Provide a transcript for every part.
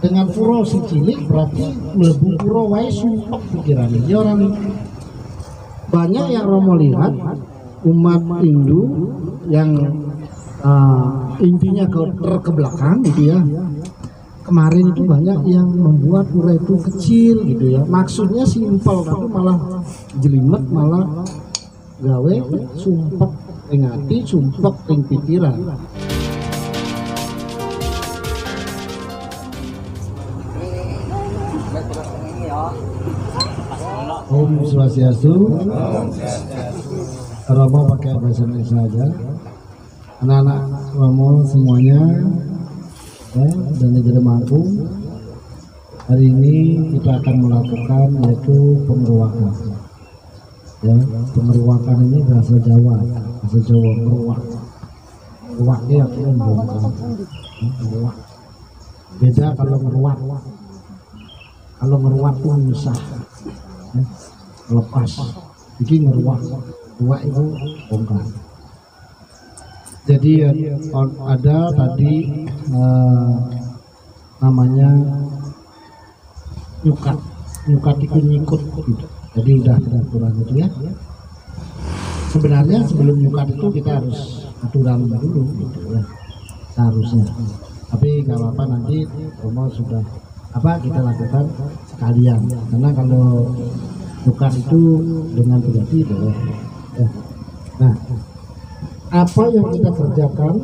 dengan pura si cilik berarti mlebu pura wae sumpek pikirannya ya orang. Banyak yang Romo lihat umat Hindu yang intinya ke belakang gitu ya. Kemarin itu banyak yang membuat pura itu kecil gitu ya. Maksudnya simpel tapi malah jelimet, malah gawe sumpek ing ati, sumpek ing pikiran. Om Swastiastu. Romo pakai bahasa Indonesia saja. Anak-anak Romo semuanya ya, dan negeri mampu. Hari ini kita akan melakukan yaitu pengeruakan. Ya, pengeruakan ini bahasa Jawa meruak. Meruak ini artinya membongkar. Meruak. Beda kalau meruak. Kalau meruak itu misah. Lepas, ini ngeruak itu bongkar. Jadi ada tadi namanya nyukat itu nyikut gitu. Jadi udah aturan itu ya. Sebenarnya sebelum nyukat itu kita harus aturan dulu gitu ya, seharusnya. Tapi nggak apa-apa, nanti Romo sudah kita lakukan sekalian, karena kalau bukan itu dengan pribadi itu ya. Nah, apa yang kita kerjakan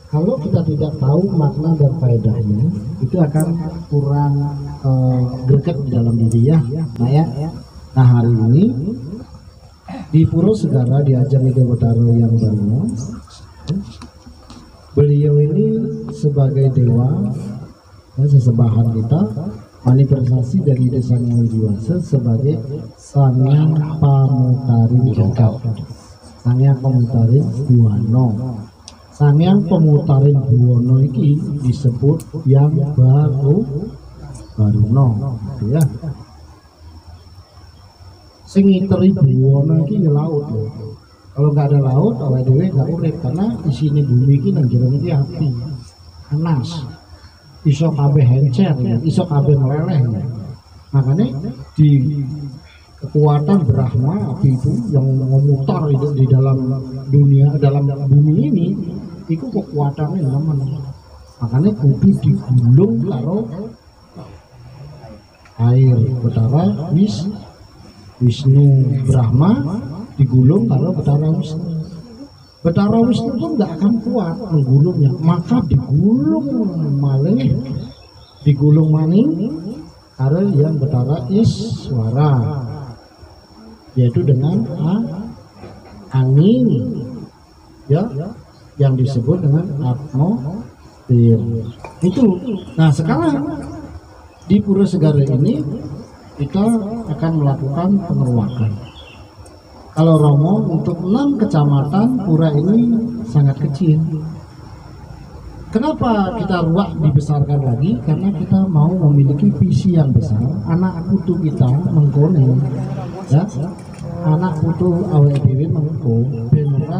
kalau kita tidak tahu makna dan faedahnya itu akan kurang greget di dalam diri ya. Nah hari ini di Puro Segara di Ajang Ide Betara yang baru, beliau ini sebagai dewa sesembahan kita, manifestasi dari Desa Yang Diwasa sebagai Sangyang Pamutarin Jagat, Sangyang Pamutarin Buwono. Sangyang Pamutarin Buwono ini disebut yang baruno ya. Sing ngiteri Buwono iki ya laut loh. Kalau nggak ada laut, awake dhewe nggak urip, karena isine bumi iki nang jero iki api, panas. Iso kabeh hencer, iso kabeh meleleh. Makanya di kekuatan Brahma, api itu yang memutar itu di dalam dunia, dalam bumi ini, itu kekuatannya teman. Makanya kudu digulung karo air. Betara Wisnu Brahma digulung karo Betara Wisnu. Betara Wisnu itu nggak akan kuat menggulungnya, maka digulung maning karo yang Betara Iswara, yaitu dengan angin ya, yang disebut dengan atmosfer itu. Nah sekarang di Puro Segara ini kita akan melakukan pengeruakan. Kalau Romo untuk 6 kecamatan pura ini sangat kecil. Kenapa kita ruak dibesarkan lagi? Karena kita mau memiliki visi yang besar. Anak putu kita mengkone, ya, anak putu awake dhewe mengko ben ora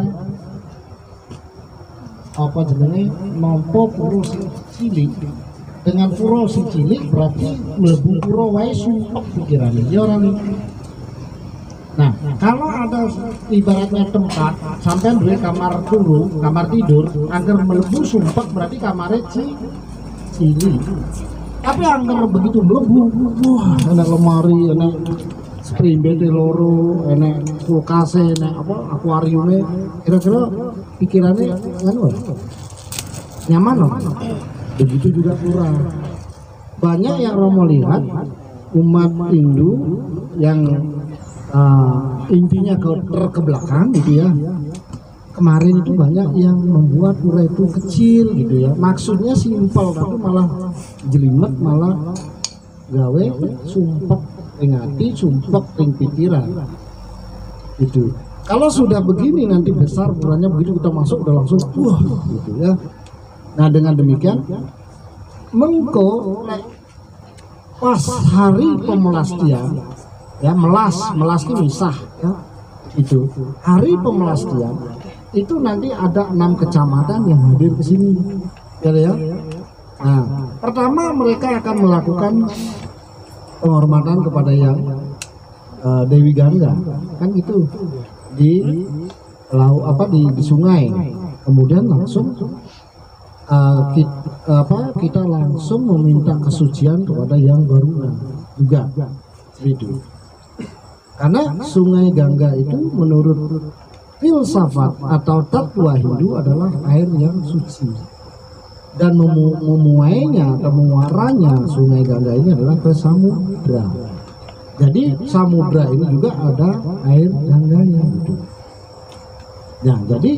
apa jenenge nampa pura cilik. Dengan pura cilik berarti mlebu pura wae sumpek pikirannya ya orang. Nah, kalau ada ibaratnya tempat sampai duwe kamar tidur, angker mlebu sumpek berarti kamarnya cilik. Tapi angker begitu mlebu, wah, enak lemari, enak springbed loro, enak kulkas, enak akuariumnya, kira-kira pikirannya kan nyaman loh. Begitu juga pura. Banyak yang Romo lihat umat Hindu yang intinya ke belakang gitu ya. Kemarin itu banyak yang membuat pura itu kecil gitu ya. Maksudnya simpel tapi malah jelimet, malah gawe sumpek ing ati, sumpek ing pikiran. Itu. Kalau sudah begini nanti besar puranya, begitu kita masuk udah langsung wah gitu ya. Nah dengan demikian mengko pas hari pemelastian ya, melas itu misah ya, itu hari pemelastian itu nanti ada 6 kecamatan yang hadir ke sini ya. Nah, pertama mereka akan melakukan penghormatan kepada yang Dewi Gangga, kan itu di di sungai. Kemudian langsung kita langsung meminta kesucian kepada yang Baruna juga itu. Karena sungai Gangga itu menurut filsafat atau tatwa Hindu adalah air yang suci, dan memuainya atau memuaranya sungai Gangga ini adalah ke samudra. Jadi samudra ini juga ada air Gangganya gitu. Nah, jadi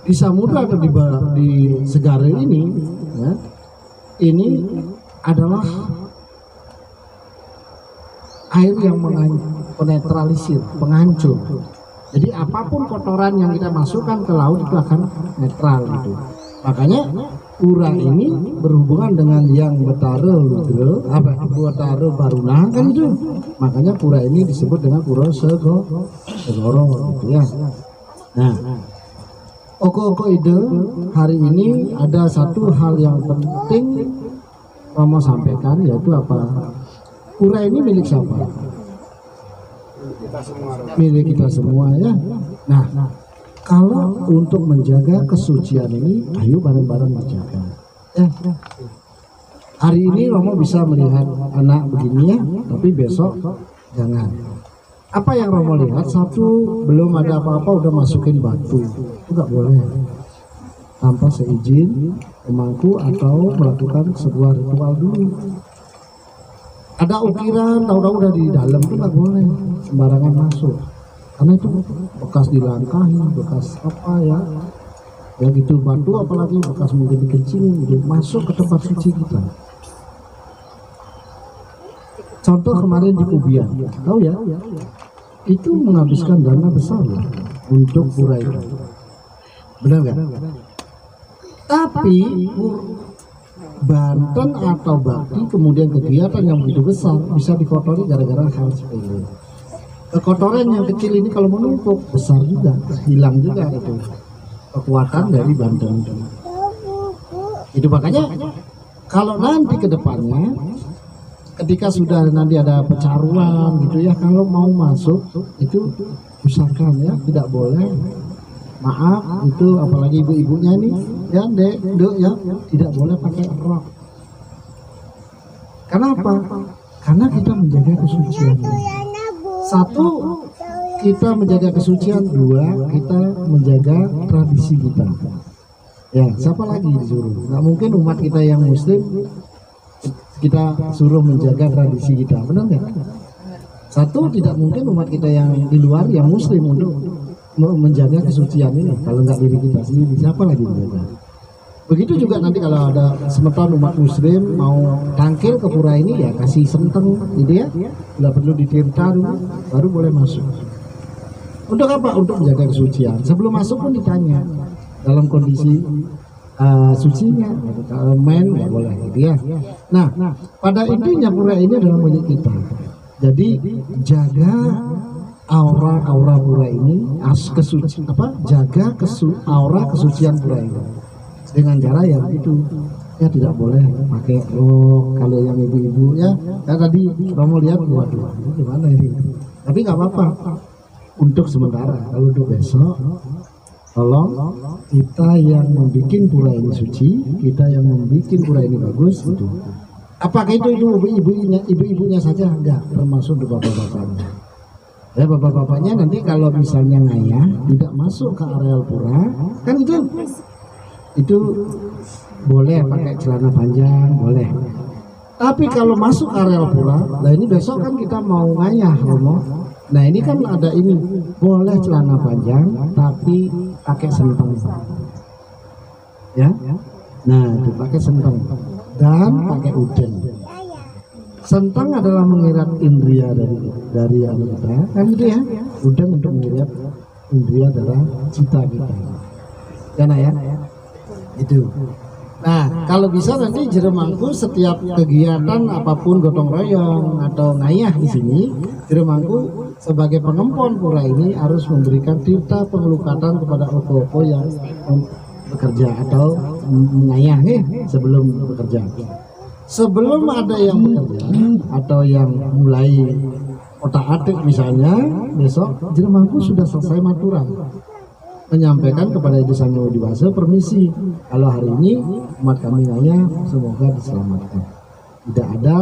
di samudra atau di segara ini, ya, ini adalah air yang menetralisir, penghancur. Jadi apapun kotoran yang kita masukkan ke laut itu akan netral gitu. Makanya pura ini berhubungan dengan yang Betara Ludra, Betara Baruna kan itu. Makanya pura ini disebut dengan Pura Segoro gitu ya. Nah, Oko ide hari ini ada satu hal yang penting mau sampaikan, yaitu apa? Pura ini milik siapa? Milik kita semua ya. Nah, kalau untuk menjaga kesucian ini, ayo bareng-bareng menjaga. Hari ini Romo bisa melihat anak begini ya, tapi besok jangan. Apa yang Romo lihat? Satu, belum ada apa-apa udah masukin batu, itu nggak boleh tanpa seizin pemangku atau melakukan sebuah ritual dulu. Ada ukiran, tahu-tahu udah di dalam, itu nggak boleh sembarangan masuk, karena itu bekas dilangkahi, bekas apa ya gitu, batu apalagi bekas mungkin dikencingin gitu, masuk ke tempat suci kita. Contoh kemarin di Kubian, tahu ya, itu menghabiskan dana besar ya untuk pura itu, benar nggak? Tapi Banten atau Bakti kemudian kegiatan yang begitu besar bisa dikotori gara-gara hal sepele. Kekotoran yang kecil ini kalau menumpuk besar juga, hilang juga itu kekuatan dari Banten. Itu makanya kalau nanti ke depannya, ketika sudah nanti ada pecaruan gitu ya, kalau mau masuk itu usahakan ya, tidak boleh, maaf itu apalagi ibu-ibunya nih ya, dek ya, tidak boleh pakai rok. Kenapa? Karena kita menjaga kesucian. Satu, kita menjaga kesucian. Dua, kita menjaga tradisi kita. Ya, siapa lagi disuruh? Nggak mungkin umat kita yang Muslim kita suruh menjaga tradisi kita, benar nggak? Satu, tidak mungkin umat kita yang di luar yang Muslim untuk menjaga kesucian ini. Kalau nggak diri kita sendiri, siapa lagi menjaga? Begitu juga nanti kalau ada semeton umat Muslim mau tangkil ke pura ini, ya kasih senteng gitu ya, nggak perlu ditirta dulu, baru boleh masuk. Untuk apa? Untuk menjaga kesucian. Sebelum masuk pun ditanya dalam kondisi sucinya, kalau main nggak boleh gitu ya. Nah, pada intinya pura ini adalah milik kita. Jadi jaga aura pura ini, jaga aura kesucian pura ini dengan cara yang itu ya, tidak boleh pakai rok. Kalau yang ibu-ibu ya tadi Romo lihat, waduh gimana ini, tapi nggak apa-apa untuk sementara. Kalau untuk besok tolong kita yang membuat pura ini suci, kita yang membuat pura ini bagus gitu. Apakah itu ibu-ibunya saja? Enggak, termasuk bapak-bapaknya. Ya, bapak-bapaknya nanti kalau misalnya ngayah tidak masuk ke areal pura, kan itu boleh pakai celana panjang, boleh. Tapi kalau masuk areal pura, nah ini besok kan kita mau ngayah Romo. Nah ini kan ada ini, boleh celana panjang tapi pakai senteng. Ya, nah itu pakai senteng dan pakai uden. Sentang adalah mengirat indria dari anu kita, kan gitu ya. Uden untuk mengirat indria darah cita kita. Ya, itu. Nah, kalau bisa nanti Jeremangku setiap kegiatan apapun gotong royong atau ngayah di sini, Jeremangku sebagai pengempon pura ini harus memberikan tirta pengelukatan kepada oko-oko yang bekerja atau mengayah sebelum bekerja. Sebelum ada yang bekerja atau yang mulai otak-atik misalnya, besok jelemaku sudah selesai maturan, menyampaikan kepada Ibu Sanyo Diwasa, permisi, kalau hari ini umat kami ngayah semoga diselamatkan. Tidak ada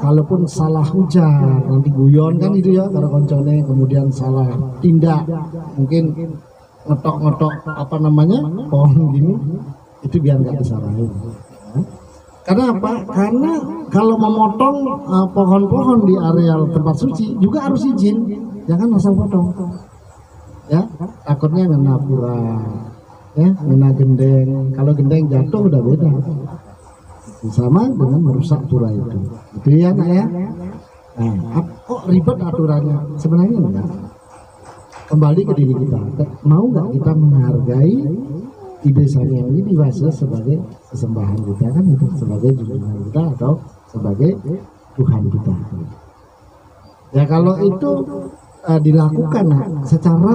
kalaupun salah hujan nanti guyon kan itu ya kalau koncone, kemudian salah tindak mungkin ngetok pohon gini, itu biar nggak disalahin. Karena apa? Karena kalau memotong pohon-pohon di areal tempat suci juga harus izin, jangan asal potong. Ya, takutnya ngena pura, ya, ngena gendeng. Kalau gendeng jatuh udah beda. Sama dengan merusak pura itu. Itu ya, nak ya. Nah, kok ribet aturannya? Sebenarnya enggak. Kembali ke diri kita. Mau nggak kita menghargai ide Sang Hyang Widi sebagai sesembahan kita, kan itu, sebagai junjungan kita atau sebagai Tuhan kita. Ya kalau itu dilakukan secara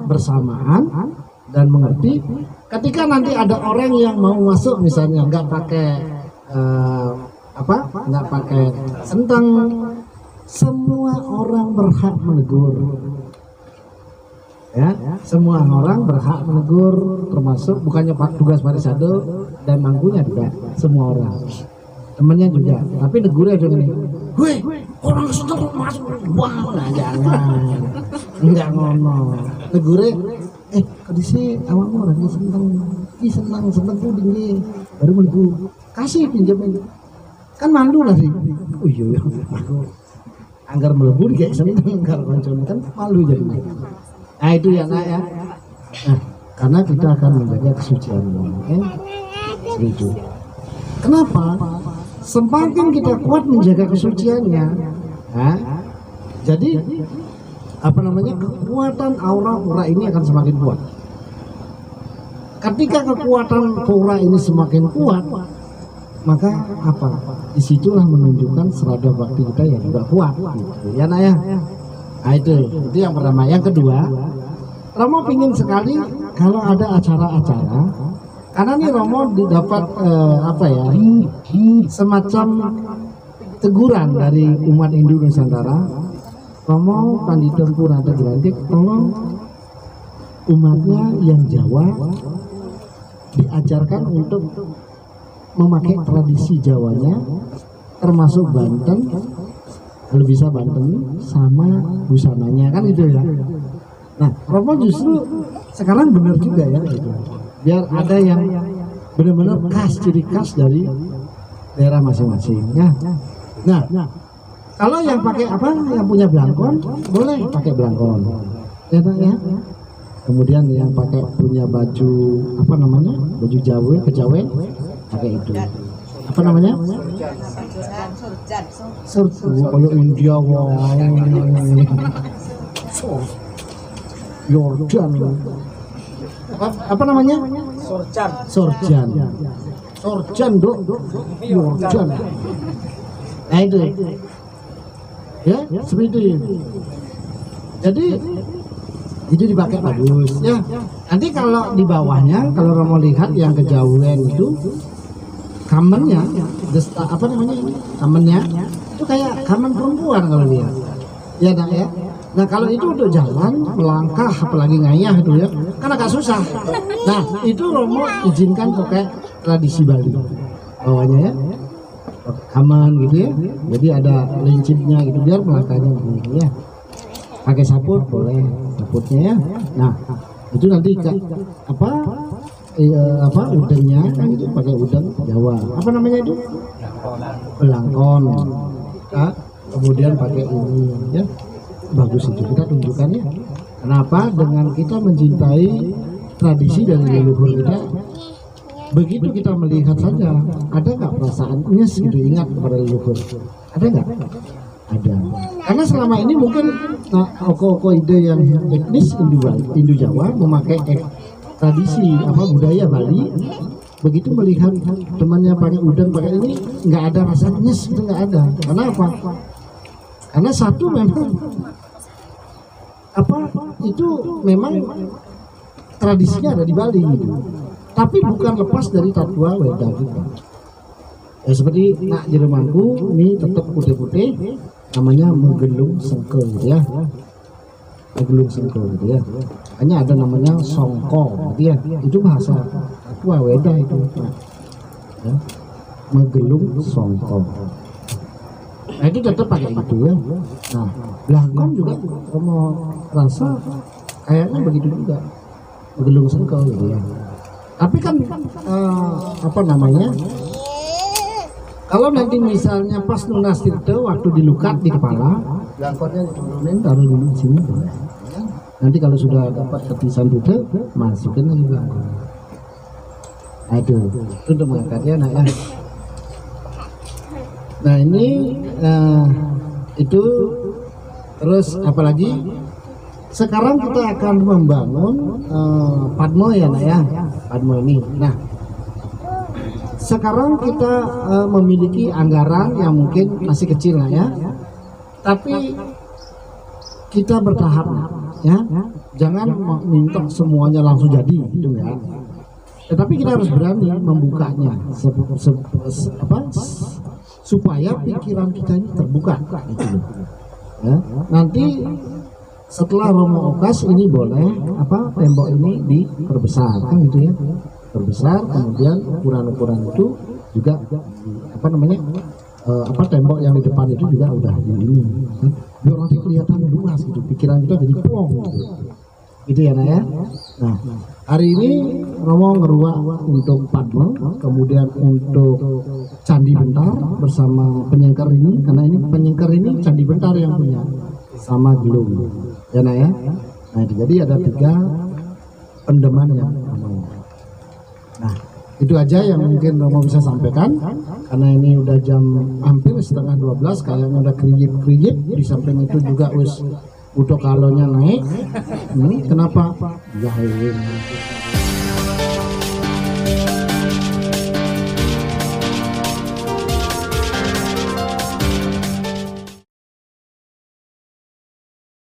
bersamaan dan mengerti, ketika nanti ada orang yang mau masuk misalnya nggak pakai nggak pakai sentang, semua orang berhak menegur. Ya, semua orang berhak menegur, termasuk bukannya tugas Parisado dan mangkunya juga, semua orang, temennya juga. Tapi negurnya juga nih, weh, orang sedang masuk, wah, nah jangan, enggak ngomong. Negurnya, kondisi awakmu orangnya seneng tuh tinggi, baru melebu, kasih pinjamin, kan malu lah sih. Oh iya, aku anggar melebu kayak seneng kalau koncon kan malu jadi. Nah itu ya nak ya. Nah, karena kita akan menjaga kesuciannya, setuju. Kenapa? Semakin kita kuat menjaga kesuciannya, jadi kekuatan aura ini akan semakin kuat. Ketika kekuatan aura ini semakin kuat, maka disitulah menunjukkan serada bakti kita yang juga kuat, gitu. Ya nak ya. Nah itu yang pertama. Yang kedua, Romo pingin sekali kalau ada acara-acara, karena nih Romo didapat semacam teguran dari umat Hindu Nusantara. Romo Pandita Purata Gelantik, tolong umatnya yang Jawa diajarkan untuk memakai tradisi Jawanya, termasuk Banten, kalau bisa Banten sama busananya, kan itu ya. Nah, Romo justru sekarang benar juga ya gitu. Biar ada yang benar-benar khas, ciri khas dari daerah masing-masing ya. Nah, kalau yang pakai yang punya belangkon boleh pakai belangkon. Ya, ya. Kemudian yang punya baju baju Jawa, kejawen, pakai itu. Apa namanya? Kalau India Yordan. Apa namanya? Sorjan dok. Yordan. Nah itu. Ya, seperti itu. Jadi itu dipakai bagus ya. Nanti kalau di bawahnya, kalau Romo lihat yang kejauhan itu kamennya, kamennya itu kayak kamen perempuan kalau lihat. Ya nak ya. Nah kalau itu untuk jalan, melangkah, apalagi ngayah itu ya, kan agak susah. Nah itu Romo izinkan pakai tradisi Bali bawahnya ya, kamen gitu ya. Jadi ada lincipnya gitu biar melangkahnya begini ya. Pakai saput boleh, saputnya ya. Nah itu nanti udangnya kan itu pakai udang Jawa. Apa namanya itu? Belangkon. Nah, kemudian pakai ini ya. Bagus itu, kita tunjukkan ya. Kenapa? Dengan kita mencintai tradisi dari leluhur kita, begitu kita melihat saja, ada nggak perasaan nyes gitu, ingat kepada leluhur? Ada nggak? Ada. Karena selama ini mungkin oko-oko ide yang etnis Indo Jawa memakai tradisi budaya Bali, begitu melihat temannya pakai udang pakai ini, nggak ada rasa nyes, itu nggak ada. Karena apa? Karena satu memang itu memang tradisinya ada di Bali gitu. tapi bukan lepas dari tatua Weda juga. Ya, seperti nak Jermanku ini tetap putih-putih, namanya menggelung sengkel gitu ya, menggelung sengkel gitu ya. Hanya ada namanya songko gitu ya, itu bahasa tatua Weda itu. Ya, menggelung songko. Nah itu tetap pakai itu ya. Nah belangkon juga kamu rasa kayaknya begitu juga, menggelung sengkel gitu ya. Tapi kan apa namanya? Kalau nanti misalnya pas lunas itu waktu dilukat di kepala, belangkonnya diturunin taruh dulu di sini. Nanti kalau sudah dapat ketisan itu, masukin lagi belangkon. Aduh, itu untuk mengangkatnya, nah ya. Nah ini itu terus apalagi sekarang kita akan membangun Padmo ya, nak ya, Padmo ini. Nah. Sekarang kita memiliki anggaran yang mungkin masih kecil lah ya, tapi kita bertahap ya, jangan minta semuanya langsung jadi gitu ya. Tetapi kita harus berani membukanya, supaya pikiran kita ini terbuka gitu loh. Ya, nanti setelah Romo Okas ini boleh tembok ini diperbesar kan gitu ya. Berbesar, kemudian ukuran-ukuran itu juga tembok yang di depan itu juga udah di ini kan? Biar nanti kelihatan luas gitu, pikiran kita jadi plong gitu ya, nak ya. Nah hari ini Romo ngeruak untuk Padmo, kemudian untuk Candi Bentar bersama penyengker ini, karena ini penyengker ini Candi Bentar yang punya sama Gelung ya, nak ya. Nah jadi ada 3 pendeman yang nah itu aja yang mungkin Romo bisa sampaikan, karena ini udah jam hampir setengah 12, kayaknya udah kriip-kriip. Di samping itu juga udah kalonya naik. Kenapa? Ya